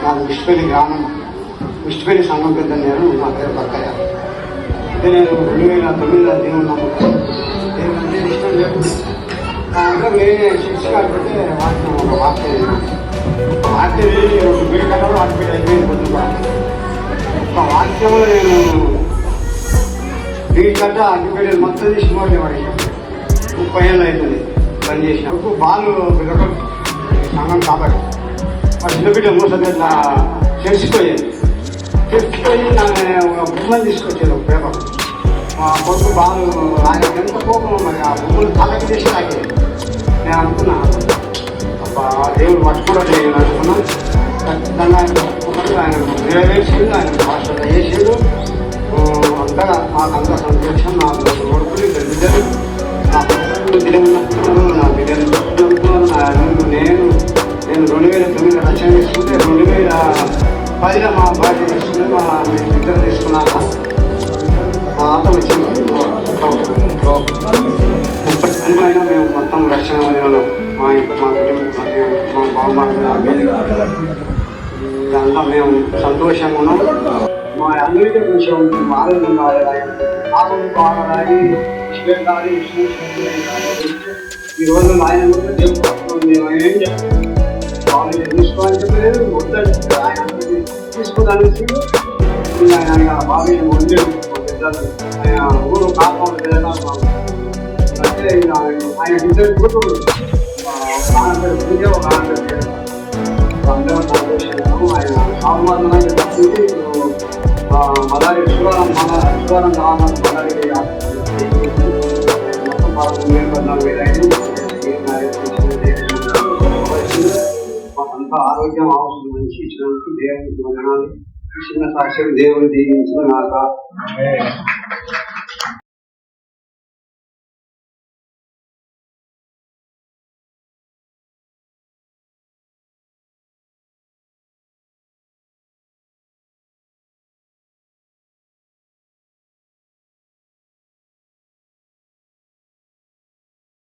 నాకు విష్ణుపల్లి గ్రామం, విష్ణుపల్లి సంఘం పెద్ద నేను. నా పేరు పక్కయ్య. అయితే నేను 2009 దేవుడు నమ్ముతాను. దేవుడంటే ఇష్టం లేదు. దాంట్లో నేనే శిక్ష కాకపోతే వాక్యం ఒక వాక్యం బిడ్డ కట్టడం వాటి అయిపోయింది. కొద్దిగా ఒక వాక్యంలో నేను వీటి కట్ట అగ్గిపెట్టేది మొత్తం తీసి మోడీ పడేసాను. 30 ఏళ్ళు అవుతుంది పని చేసినప్పుడు. బాలు సంఘం కాబట్టి మా చిన్నబిడ్డ మోసది ఇట్లా చర్చిపోయి ఒక బొమ్మలు తీసుకొచ్చేది, ఒక పేపర్. మా కొడుకు బాలు ఆయన ఎంత కోపం, మరి ఆ బొమ్మలు తలకి చేసి తాగేది. నేను అనుకున్నా దేవుడు పట్టుకోవడం నేను అనుకున్నాను. ఖచ్చితంగా ఆయన నెరవేర్చిండు, ఆయన భాషలో వేసిండు. అంతగా మాకంతా సంతోషం. నాకు కొడుకులు బిడ్డలు, నా కొడుకులు బిడ్డలు, నా బిడ్డలు నేను 2009 రచన తీసుకుంటే 2010 మా భార్య తీసుకుంటే మా ఇద్దరు తీసుకున్నాక మా ఆట వచ్చింది. అయినా మేము మొత్తం రక్షణ వదిలిలో మా బాగుమారు దాంట్లో మేము సంతోషంగా ఉన్నాం. మా అందరికీ కొంచెం ఆరోగ్యం కావాలి, బాగుండాలి, విష్ణుగారి ఈ రోజు ఆయన కూడా మేము ఏం చెప్తాం తీసుకోవాలని చెప్పలేదు, వద్దని ఆయన తీసుకోదానికి ఆయన బాగా వదిలేదు. ఆయన ఊరు కాకుండా తెలంగాణ అంటే ఆయన ఇద్దరు కూతురు పూజ ఒక అందరం సంతోషంగా ఆయన సామాన్యంగా తప్పింది. మదారి శివారం మదారి మాకంతా ఆరోగ్యం అవసరం మంచి ఇచ్చినందుకు దేవునికి వందనాలు. చిన్న సాక్ష్యం దేవుని దీవించిన నాకు